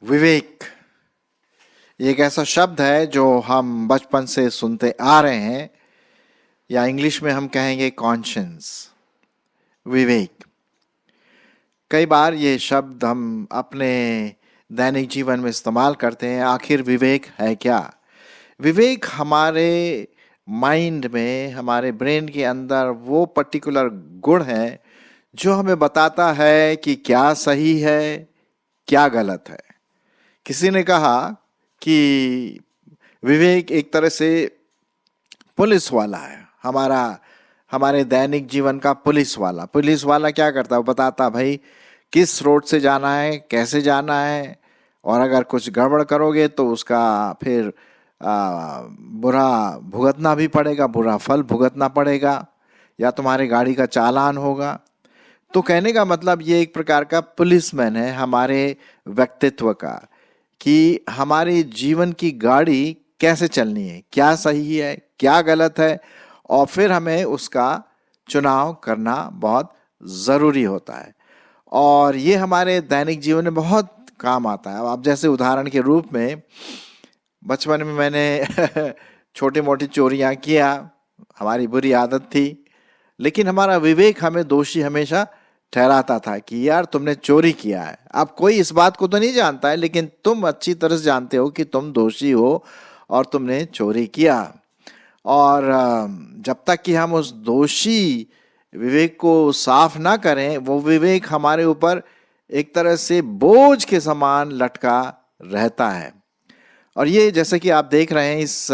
विवेक ये एक ऐसा शब्द है जो हम बचपन से सुनते आ रहे हैं, या इंग्लिश में हम कहेंगे कॉन्शियंस। विवेक, कई बार ये शब्द हम अपने दैनिक जीवन में इस्तेमाल करते हैं। आखिर विवेक है क्या? विवेक हमारे माइंड में, हमारे ब्रेन के अंदर वो पर्टिकुलर गुण है जो हमें बताता है कि क्या सही है, क्या गलत है। किसी ने कहा कि विवेक एक तरह से पुलिस वाला है, हमारे दैनिक जीवन का पुलिस वाला क्या करता है? वो बताता भाई किस रोड से जाना है, कैसे जाना है, और अगर कुछ गड़बड़ करोगे तो उसका फिर बुरा भुगतना भी पड़ेगा, बुरा फल भुगतना पड़ेगा, या तुम्हारी गाड़ी का चालान होगा। तो कहने का मतलब ये एक प्रकार का पुलिसमैन है हमारे व्यक्तित्व का, कि हमारे जीवन की गाड़ी कैसे चलनी है, क्या सही है, क्या गलत है, और फिर हमें उसका चुनाव करना बहुत ज़रूरी होता है। और ये हमारे दैनिक जीवन में बहुत काम आता है। अब जैसे उदाहरण के रूप में, बचपन में मैंने छोटी मोटी चोरियां किया, हमारी बुरी आदत थी, लेकिन हमारा विवेक हमें दोषी हमेशा ठहराता था कि यार तुमने चोरी किया है। अब कोई इस बात को तो नहीं जानता है, लेकिन तुम अच्छी तरह से जानते हो कि तुम दोषी हो और तुमने चोरी किया। और जब तक कि हम उस दोषी विवेक को साफ ना करें, वो विवेक हमारे ऊपर एक तरह से बोझ के समान लटका रहता है। और ये जैसे कि आप देख रहे हैं इस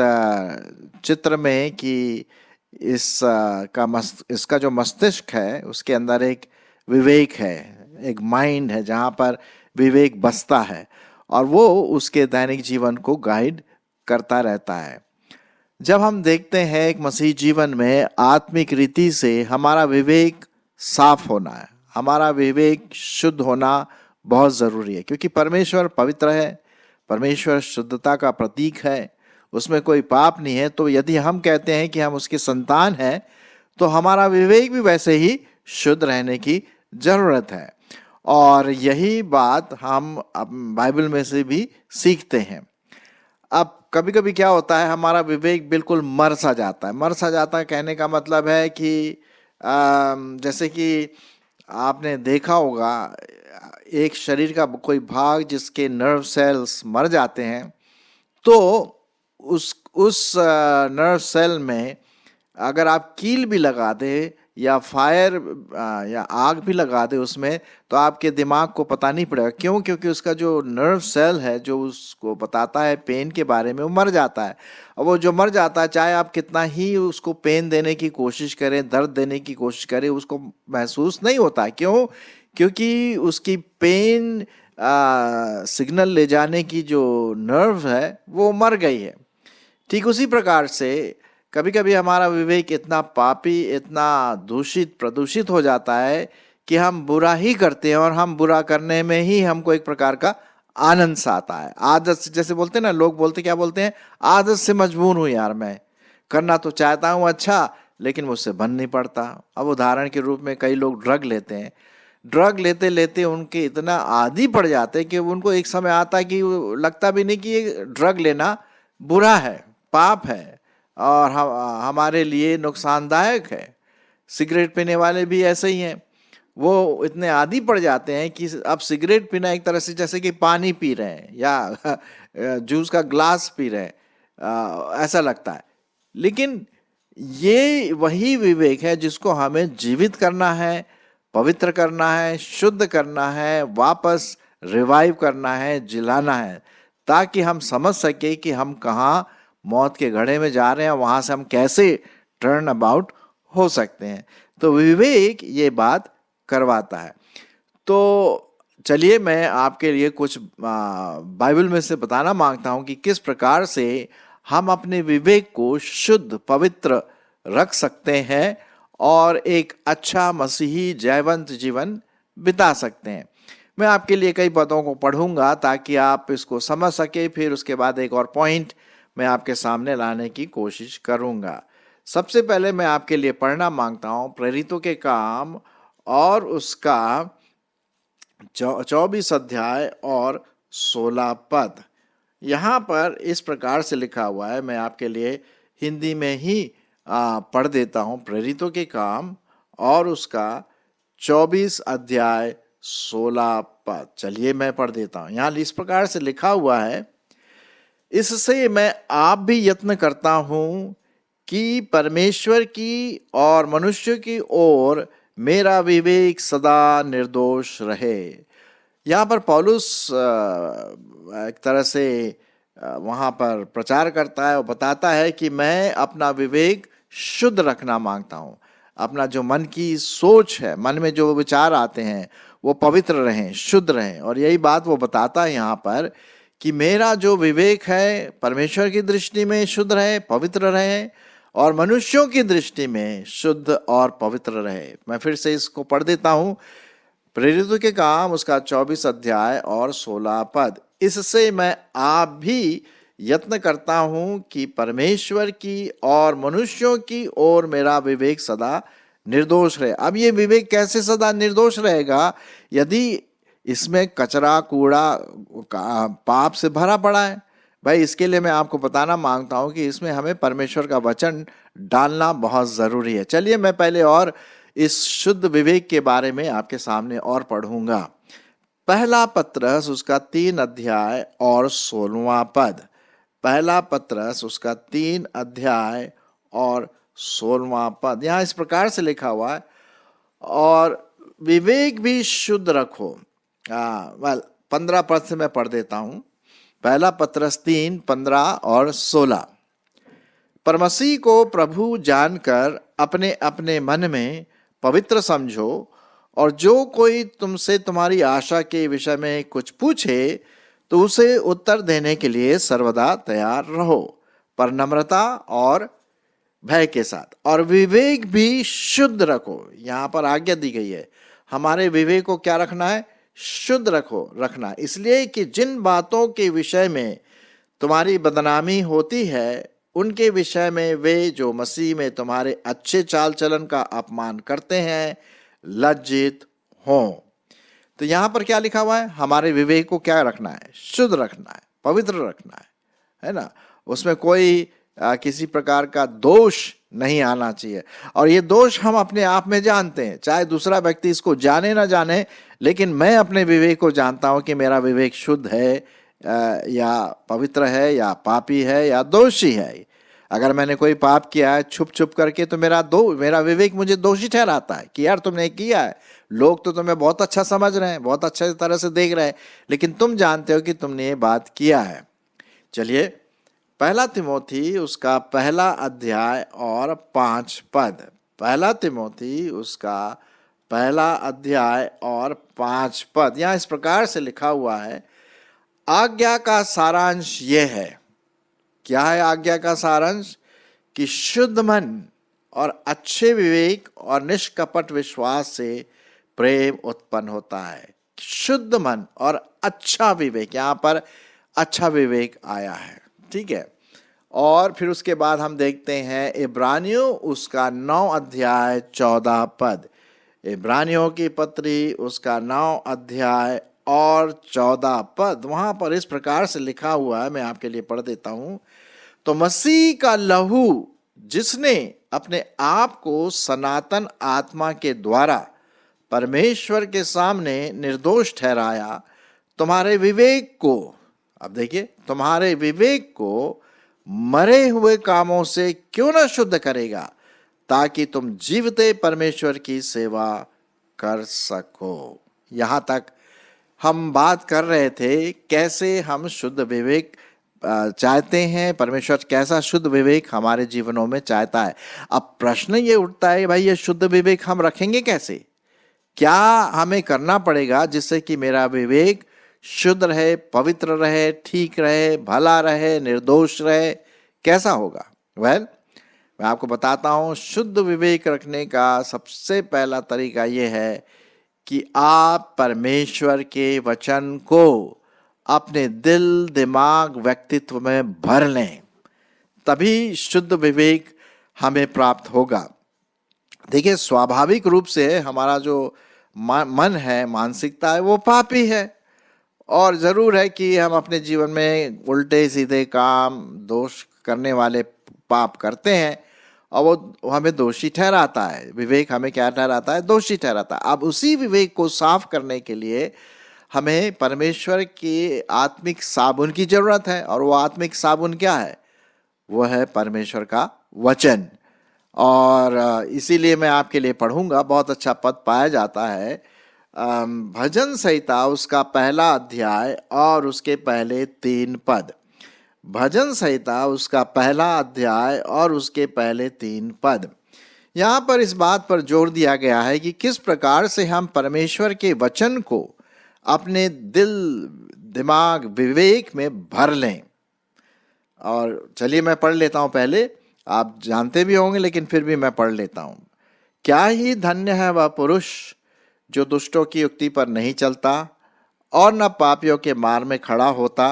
चित्र में कि इसका जो मस्तिष्क है उसके अंदर एक विवेक है, एक माइंड है जहाँ पर विवेक बसता है, और वो उसके दैनिक जीवन को गाइड करता रहता है। जब हम देखते हैं एक मसीह जीवन में आत्मिक रीति से हमारा विवेक साफ होना है, हमारा विवेक शुद्ध होना बहुत ज़रूरी है, क्योंकि परमेश्वर पवित्र है, परमेश्वर शुद्धता का प्रतीक है, उसमें कोई पाप नहीं है। तो यदि हम कहते हैं कि हम उसके संतान हैं, तो हमारा विवेक भी वैसे ही शुद्ध रहने की ज़रूरत है। और यही बात हम बाइबल में से भी सीखते हैं। अब कभी कभी क्या होता है, हमारा विवेक बिल्कुल मर सा जाता है। मर सा जाता है कहने का मतलब है कि जैसे कि आपने देखा होगा एक शरीर का कोई भाग जिसके नर्व सेल्स मर जाते हैं, तो उस नर्व सेल में अगर आप कील भी लगा दे या फायर या आग भी लगा दे उसमें, तो आपके दिमाग को पता नहीं पड़ेगा। क्यों? क्योंकि उसका जो नर्व सेल है जो उसको बताता है पेन के बारे में, वो मर जाता है। और वो जो मर जाता है, चाहे आप कितना ही उसको पेन देने की कोशिश करें, दर्द देने की कोशिश करें, उसको महसूस नहीं होता। क्यों? क्योंकि उसकी पेन सिग्नल ले जाने की जो नर्व है वो मर गई है। ठीक उसी प्रकार से कभी कभी हमारा विवेक इतना पापी, इतना दूषित प्रदूषित हो जाता है कि हम बुरा ही करते हैं, और हम बुरा करने में ही हमको एक प्रकार का आनंद सा आता है। आदत से, जैसे बोलते हैं ना, लोग बोलते क्या बोलते हैं, आदत से मजबूर हूं यार, मैं करना तो चाहता हूं अच्छा, लेकिन मुझसे बन नहीं पड़ता। अब उदाहरण के रूप में कई लोग ड्रग लेते हैं, ड्रग लेते लेते उनके इतना आदी पड़ जाते हैं कि उनको एक समय आता है कि लगता भी नहीं कि ये ड्रग लेना बुरा है, पाप है, और हमारे लिए नुकसानदायक है। सिगरेट पीने वाले भी ऐसे ही हैं, वो इतने आदी पड़ जाते हैं कि अब सिगरेट पीना एक तरह से जैसे कि पानी पी रहे हैं या जूस का ग्लास पी रहे हैं, ऐसा लगता है। लेकिन ये वही विवेक है जिसको हमें जीवित करना है, पवित्र करना है, शुद्ध करना है, वापस रिवाइव करना है, जिलाना है, ताकि हम समझ सके कि हम कहाँ मौत के घड़े में जा रहे हैं, वहां से हम कैसे टर्न अबाउट हो सकते हैं। तो विवेक ये बात करवाता है। तो चलिए मैं आपके लिए कुछ बाइबल में से बताना मांगता हूं कि किस प्रकार से हम अपने विवेक को शुद्ध, पवित्र रख सकते हैं और एक अच्छा मसीही जयवंत जीवन बिता सकते हैं। मैं आपके लिए कई पदों को पढ़ूंगा ताकि आप इसको समझ सके। फिर उसके बाद एक और पॉइंट मैं आपके सामने लाने की कोशिश करूंगा। सबसे पहले मैं आपके लिए पढ़ना मांगता हूं प्रेरितों के काम और उसका 24 अध्याय और 16 पद। यहाँ पर इस प्रकार से लिखा हुआ है, मैं आपके लिए हिंदी में ही पढ़ देता हूँ। प्रेरितों के काम और उसका 24 अध्याय 16 पद। चलिए मैं पढ़ देता हूँ। यहाँ इस प्रकार से लिखा हुआ है, इससे मैं आप भी यत्न करता हूँ कि परमेश्वर की और मनुष्य की ओर मेरा विवेक सदा निर्दोष रहे। यहाँ पर पौलुस एक तरह से वहाँ पर प्रचार करता है और बताता है कि मैं अपना विवेक शुद्ध रखना मांगता हूँ। अपना जो मन की सोच है, मन में जो विचार आते हैं वो पवित्र रहें, शुद्ध रहें। और यही बात वो बताता है यहाँ पर कि मेरा जो विवेक है परमेश्वर की दृष्टि में शुद्ध रहे, पवित्र रहे, और मनुष्यों की दृष्टि में शुद्ध और पवित्र रहे। मैं फिर से इसको पढ़ देता हूँ। प्रेरितों के काम उसका 24 अध्याय और 16 पद। इससे मैं आप भी यत्न करता हूँ कि परमेश्वर की और मनुष्यों की ओर मेरा विवेक सदा निर्दोष रहे। अब ये विवेक कैसे सदा निर्दोष रहेगा? यदि इसमें कचरा कूड़ा पाप से भरा पड़ा है। भाई इसके लिए मैं आपको बताना मांगता हूं कि इसमें हमें परमेश्वर का वचन डालना बहुत जरूरी है। चलिए मैं पहले और इस शुद्ध विवेक के बारे में आपके सामने और पढ़ूंगा। पहला पत्रस उसका 3 अध्याय और 16वां पद। पहला पत्रस उसका 3 अध्याय और 16वां पद। यहाँ इस प्रकार से लिखा हुआ है, और विवेक भी शुद्ध रखो। 15 पद से मैं पढ़ देता हूं। पहला पत्रस 3, 15 और 16। पर मसीह को प्रभु जानकर अपने अपने मन में पवित्र समझो, और जो कोई तुमसे तुम्हारी आशा के विषय में कुछ पूछे तो उसे उत्तर देने के लिए सर्वदा तैयार रहो, पर नम्रता और भय के साथ, और विवेक भी शुद्ध रखो। यहाँ पर आज्ञा दी गई है हमारे विवेक को क्या रखना है? शुद्ध रखना। इसलिए कि जिन बातों के विषय में तुम्हारी बदनामी होती है उनके विषय में वे जो मसीह में तुम्हारे अच्छे चाल चलन का अपमान करते हैं लज्जित हों। तो यहाँ पर क्या लिखा हुआ है? हमारे विवेक को क्या रखना है? शुद्ध रखना है, पवित्र रखना है ना। उसमें कोई किसी प्रकार का दोष नहीं आना चाहिए। और ये दोष हम अपने आप में जानते हैं, चाहे दूसरा व्यक्ति इसको जाने ना जाने, लेकिन मैं अपने विवेक को जानता हूं कि मेरा विवेक शुद्ध है या पवित्र है या पापी है या दोषी है। अगर मैंने कोई पाप किया है छुप छुप करके तो मेरा विवेक मुझे दोषी ठहराता है कि यार तुमने किया है, लोग तो तुम्हें बहुत अच्छा समझ रहे हैं, बहुत अच्छे तरह से देख रहे हैं, लेकिन तुम जानते हो कि तुमने ये बात किया है। चलिए पहला तिमोथी उसका पहला अध्याय और 5 पद। पहला तिमोथी उसका पहला अध्याय और 5 पद। यहाँ इस प्रकार से लिखा हुआ है, आज्ञा का सारांश यह है। क्या है आज्ञा का सारांश? कि शुद्ध मन और अच्छे विवेक और निष्कपट विश्वास से प्रेम उत्पन्न होता है। शुद्ध मन और अच्छा विवेक, यहाँ पर अच्छा विवेक आया है, ठीक है। और फिर उसके बाद हम देखते हैं इब्रानियों उसका 9 अध्याय 14 पद। इब्रानियों की पत्री उसका 9 अध्याय और 14 पद। वहां पर इस प्रकार से लिखा हुआ है, मैं आपके लिए पढ़ देता हूं। तो मसीह का लहू जिसने अपने आप को सनातन आत्मा के द्वारा परमेश्वर के सामने निर्दोष ठहराया, तुम्हारे विवेक को, अब देखिए, तुम्हारे विवेक को मरे हुए कामों से क्यों न शुद्ध करेगा, ताकि तुम जीवते परमेश्वर की सेवा कर सको। यहां तक हम बात कर रहे थे कैसे हम शुद्ध विवेक चाहते हैं, परमेश्वर कैसा शुद्ध विवेक हमारे जीवनों में चाहता है। अब प्रश्न ये उठता है, भाई ये शुद्ध विवेक हम रखेंगे कैसे? क्या हमें करना पड़ेगा जिससे कि मेरा विवेक शुद्ध रहे, पवित्र रहे, ठीक रहे, भला रहे, निर्दोष रहे? कैसा होगा? मैं आपको बताता हूं, शुद्ध विवेक रखने का सबसे पहला तरीका यह है कि आप परमेश्वर के वचन को अपने दिल, दिमाग, व्यक्तित्व में भर लें, तभी शुद्ध विवेक हमें प्राप्त होगा। देखिए, स्वाभाविक रूप से हमारा जो मन है, मानसिकता है, वो पापी है, और ज़रूर है कि हम अपने जीवन में उल्टे सीधे काम, दोष करने वाले पाप करते हैं और वो हमें दोषी ठहराता है। विवेक हमें क्या ठहराता है? दोषी ठहराता है। अब उसी विवेक को साफ करने के लिए हमें परमेश्वर की आत्मिक साबुन की जरूरत है। और वो आत्मिक साबुन क्या है? वो है परमेश्वर का वचन। और इसीलिए मैं आपके लिए पढ़ूंगा। बहुत अच्छा पद पाया जाता है भजन संहिता उसका पहला अध्याय और उसके पहले 3 पद। भजन संहिता उसका पहला अध्याय और उसके पहले 3 पद। यहाँ पर इस बात पर जोर दिया गया है कि किस प्रकार से हम परमेश्वर के वचन को अपने दिल, दिमाग, विवेक में भर लें। और चलिए मैं पढ़ लेता हूं। पहले आप जानते भी होंगे लेकिन फिर भी मैं पढ़ लेता हूं। क्या ही धन्य है वह पुरुष जो दुष्टों की युक्ति पर नहीं चलता और न पापियों के मार में खड़ा होता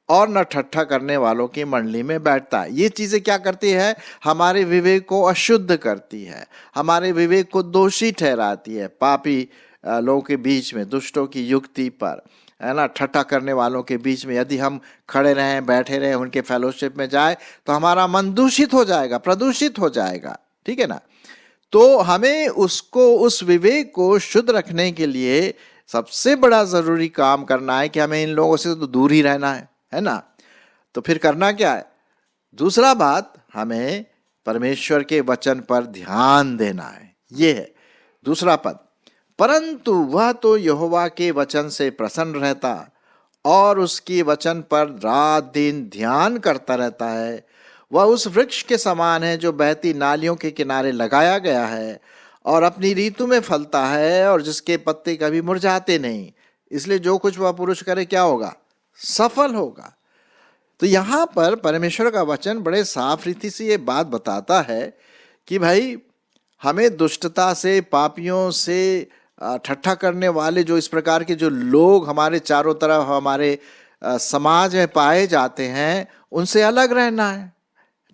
और न ठट्ठा करने वालों की मंडली में बैठता। ये चीजें क्या करती है? हमारे विवेक को अशुद्ध करती है, हमारे विवेक को दोषी ठहराती है। पापी लोगों के बीच में, दुष्टों की युक्ति पर, है ना, ठट्ठा करने वालों के बीच में यदि हम खड़े रहें, बैठे रहें, उनके फेलोशिप में जाए तो हमारा मन दूषित हो जाएगा, प्रदूषित हो जाएगा। ठीक है ना? तो हमें उसको, उस विवेक को शुद्ध रखने के लिए सबसे बड़ा जरूरी काम करना है कि हमें इन लोगों से तो दूर ही रहना है ना? तो फिर करना क्या है? दूसरा बात, हमें परमेश्वर के वचन पर ध्यान देना है। ये है दूसरा पद। परंतु वह तो यहोवा के वचन से प्रसन्न रहता और उसकी वचन पर रात दिन ध्यान करता रहता है। वह उस वृक्ष के समान है जो बहती नालियों के किनारे लगाया गया है और अपनी ऋतु में फलता है और जिसके पत्ते कभी मुरझाते नहीं। इसलिए जो कुछ वह पुरुष करे क्या होगा? सफल होगा। तो यहाँ पर परमेश्वर का वचन बड़े साफ रीति से ये बात बताता है कि भाई हमें दुष्टता से, पापियों से, ठट्ठा करने वाले जो इस प्रकार के जो लोग हमारे चारों तरफ हमारे समाज में पाए जाते हैं, उनसे अलग रहना है।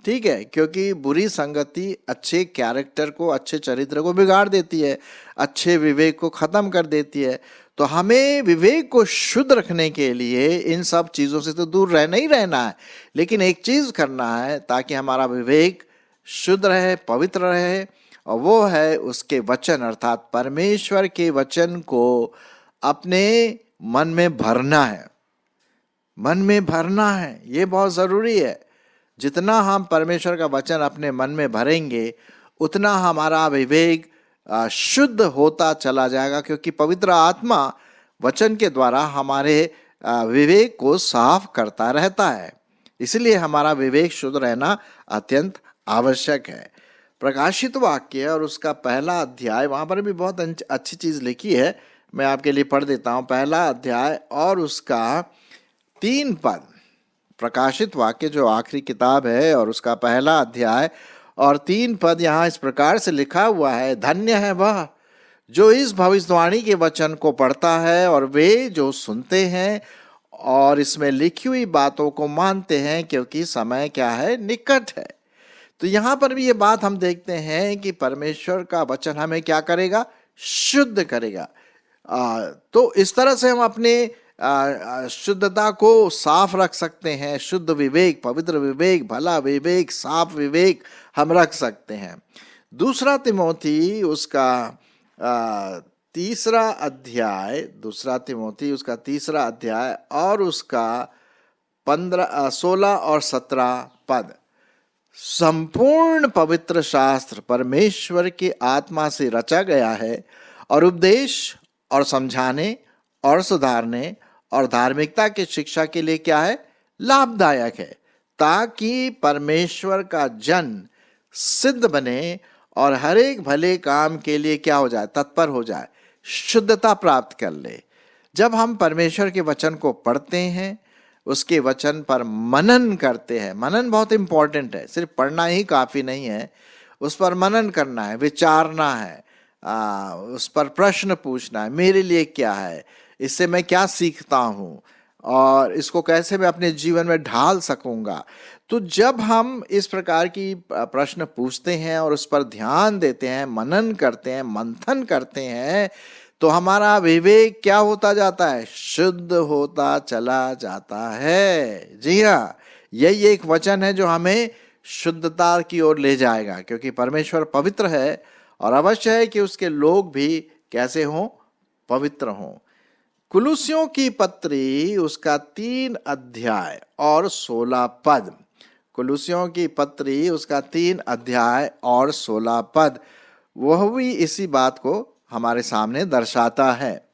ठीक है? क्योंकि बुरी संगति अच्छे कैरेक्टर को, अच्छे चरित्र को बिगाड़ देती है, अच्छे विवेक को खत्म कर देती है। तो हमें विवेक को शुद्ध रखने के लिए इन सब चीजों से तो दूर रहना ही रहना है, लेकिन एक चीज करना है ताकि हमारा विवेक शुद्ध रहे, पवित्र रहे, और वो है उसके वचन, अर्थात परमेश्वर के वचन को अपने मन में भरना है। मन में भरना है, ये बहुत जरूरी है। जितना हम परमेश्वर का वचन अपने मन में भरेंगे उतना हमारा विवेक शुद्ध होता चला जाएगा, क्योंकि पवित्र आत्मा वचन के द्वारा हमारे विवेक को साफ करता रहता है। इसलिए हमारा विवेक शुद्ध रहना अत्यंत आवश्यक है। प्रकाशित वाक्य और उसका पहला अध्याय, वहां पर भी बहुत अच्छी चीज लिखी है, मैं आपके लिए पढ़ देता हूं। पहला अध्याय और उसका 3 पद। प्रकाशित वाक्य जो आखिरी किताब है और उसका पहला अध्याय और 3 पद, यहाँ इस प्रकार से लिखा हुआ है। धन्य है वह जो इस भविष्यवाणी के वचन को पढ़ता है और वे जो सुनते हैं और इसमें लिखी हुई बातों को मानते हैं, क्योंकि समय क्या है? निकट है। तो यहाँ पर भी ये बात हम देखते हैं कि परमेश्वर का वचन हमें क्या करेगा? शुद्ध करेगा। तो इस तरह से हम अपने शुद्धता को साफ रख सकते हैं। शुद्ध विवेक, पवित्र विवेक, भला विवेक, साफ विवेक हम रख सकते हैं। दूसरा तिमोथी उसका तीसरा अध्याय, दूसरा तिमोथी उसका तीसरा अध्याय और उसका 16 और 17 पद। संपूर्ण पवित्र शास्त्र परमेश्वर की आत्मा से रचा गया है और उपदेश और समझाने और सुधारने और धार्मिकता की शिक्षा के लिए क्या है? लाभदायक है, ताकि परमेश्वर का जन सिद्ध बने और हर एक भले काम के लिए क्या हो जाए? तत्पर हो जाए, शुद्धता प्राप्त कर ले। जब हम परमेश्वर के वचन को पढ़ते हैं, उसके वचन पर मनन करते हैं, मनन बहुत इंपॉर्टेंट है, सिर्फ पढ़ना ही काफी नहीं है, उस पर मनन करना है, विचारना है, उस पर प्रश्न पूछना है, मेरे लिए क्या है, इससे मैं क्या सीखता हूँ और इसको कैसे मैं अपने जीवन में ढाल सकूंगा। तो जब हम इस प्रकार की प्रश्न पूछते हैं और उस पर ध्यान देते हैं, मनन करते हैं, मंथन करते हैं, तो हमारा विवेक क्या होता जाता है? शुद्ध होता चला जाता है। जी हाँ, यही एक वचन है जो हमें शुद्धता की ओर ले जाएगा, क्योंकि परमेश्वर पवित्र है और अवश्य है कि उसके लोग भी कैसे हों? पवित्र हों। कुलुस्सियों की पत्री उसका 3 अध्याय और 16 पद। कुलुस्सियों की पत्री उसका 3 अध्याय और 16 पद, वह भी इसी बात को हमारे सामने दर्शाता है।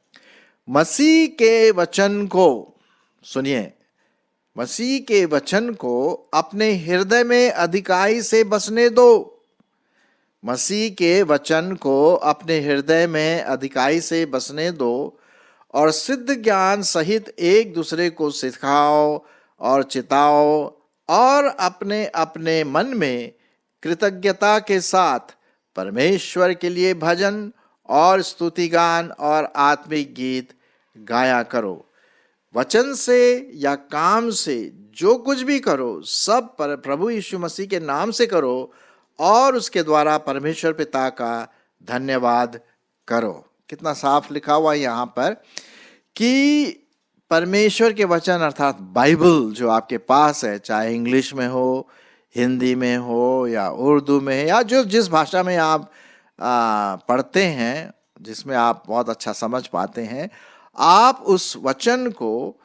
मसीह के वचन को सुनिए, मसीह के वचन को अपने हृदय में अधिकाई से बसने दो। मसीह के वचन को अपने हृदय में अधिकाई से बसने दो और सिद्ध ज्ञान सहित एक दूसरे को सिखाओ और चिताओ और अपने अपने मन में कृतज्ञता के साथ परमेश्वर के लिए भजन और स्तुतिगान और आत्मिक गीत गाया करो। वचन से या काम से जो कुछ भी करो सब पर प्रभु यीशु मसीह के नाम से करो और उसके द्वारा परमेश्वर पिता का धन्यवाद करो। कितना साफ लिखा हुआ यहाँ पर कि परमेश्वर के वचन अर्थात बाइबल जो आपके पास है, चाहे इंग्लिश में हो, हिंदी में हो या उर्दू में या जो जिस भाषा में आप पढ़ते हैं, जिसमें आप बहुत अच्छा समझ पाते हैं, आप उस वचन को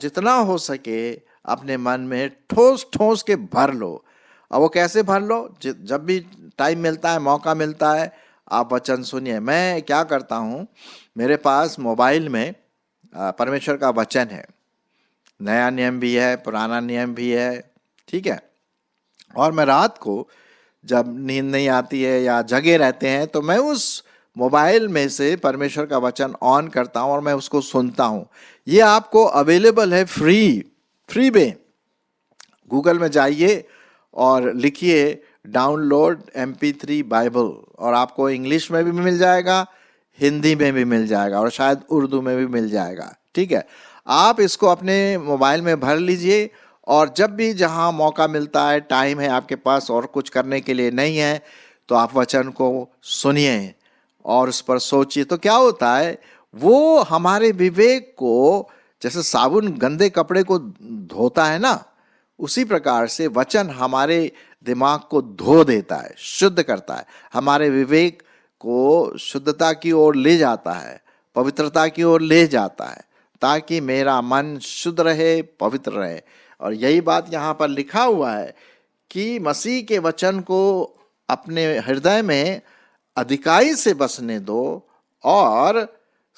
जितना हो सके अपने मन में ठोस ठोस के भर लो। और वो कैसे भर लो? जब भी टाइम मिलता है, मौका मिलता है, आप वचन सुनिए। मैं क्या करता हूँ, मेरे पास मोबाइल में परमेश्वर का वचन है, नया नियम भी है, पुराना नियम भी है, ठीक है। और मैं रात को जब नींद नहीं आती है या जगे रहते हैं तो मैं उस मोबाइल में से परमेश्वर का वचन ऑन करता हूँ और मैं उसको सुनता हूँ। ये आपको अवेलेबल है फ्री में। गूगल में जाइए और लिखिए डाउनलोड MP3 बाइबल, और आपको इंग्लिश में भी मिल जाएगा, हिंदी में भी मिल जाएगा और शायद उर्दू में भी मिल जाएगा, ठीक है। आप इसको अपने मोबाइल में भर लीजिए और जब भी जहां मौका मिलता है, टाइम है आपके पास और कुछ करने के लिए नहीं है, तो आप वचन को सुनिए और उस पर सोचिए। तो क्या होता है, वो हमारे विवेक को, जैसे साबुन गंदे कपड़े को धोता है ना, उसी प्रकार से वचन हमारे दिमाग को धो देता है, शुद्ध करता है, हमारे विवेक को शुद्धता की ओर ले जाता है, पवित्रता की ओर ले जाता है, ताकि मेरा मन शुद्ध रहे, पवित्र रहे। और यही बात यहाँ पर लिखा हुआ है कि मसीह के वचन को अपने हृदय में अधिकाई से बसने दो और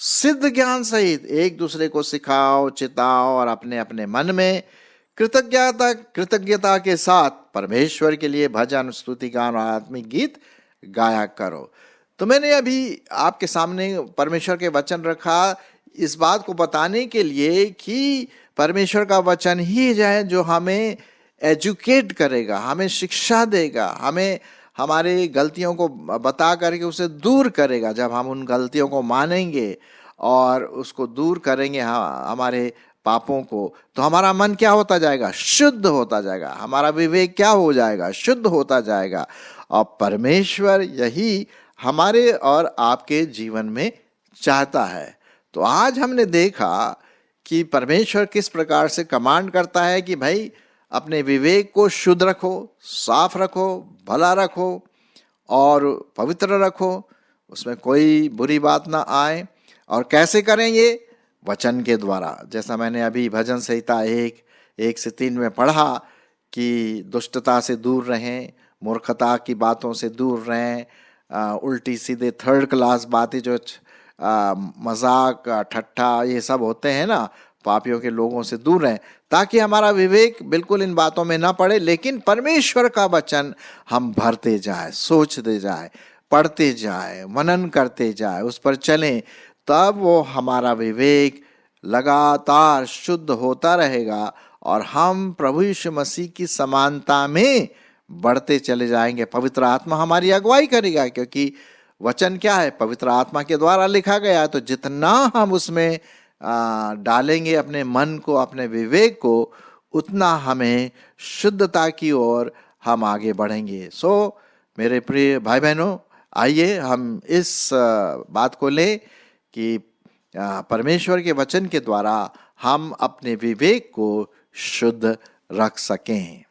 सिद्ध ज्ञान सहित एक दूसरे को सिखाओ, चिताओ और अपने अपने मन में कृतज्ञता के साथ परमेश्वर के लिए भजन, स्तुति गान और आत्मिक गीत गाया करो। तो मैंने अभी आपके सामने परमेश्वर के वचन रखा इस बात को बताने के लिए कि परमेश्वर का वचन ही है जो हमें एजुकेट करेगा, हमें शिक्षा देगा, हमें हमारे गलतियों को बता करके उसे दूर करेगा। जब हम उन गलतियों को मानेंगे और उसको दूर करेंगे हमारे पापों को, तो हमारा मन क्या होता जाएगा? शुद्ध होता जाएगा। हमारा विवेक क्या हो जाएगा? शुद्ध होता जाएगा। और परमेश्वर यही हमारे और आपके जीवन में चाहता है। तो आज हमने देखा कि परमेश्वर किस प्रकार से कमांड करता है कि भाई अपने विवेक को शुद्ध रखो, साफ रखो, भला रखो और पवित्र रखो, उसमें कोई बुरी ना आए। और कैसे करेंगे? वचन के द्वारा। जैसा मैंने अभी भजन संहिता 1:1-3 में पढ़ा कि दुष्टता से दूर रहें, मूर्खता की बातों से दूर रहें, उल्टी सीधे थर्ड क्लास बातें जो मजाक, ठट्ठा ये सब होते हैं ना, पापियों के लोगों से दूर रहें, ताकि हमारा विवेक बिल्कुल इन बातों में ना पड़े, लेकिन परमेश्वर का वचन हम भरते जाए, सोचते जाए, पढ़ते जाए, मनन करते जाए, उस पर चलें, तब वो हमारा विवेक लगातार शुद्ध होता रहेगा और हम प्रभु यीशु मसीह की समानता में बढ़ते चले जाएंगे। पवित्र आत्मा हमारी अगुवाई करेगा, क्योंकि वचन क्या है? पवित्र आत्मा के द्वारा लिखा गया है। तो जितना हम उसमें डालेंगे अपने मन को, अपने विवेक को, उतना हमें शुद्धता की ओर हम आगे बढ़ेंगे। सो मेरे प्रिय भाई बहनों, आइए हम इस बात को लें कि परमेश्वर के वचन के द्वारा हम अपने विवेक को शुद्ध रख सकें।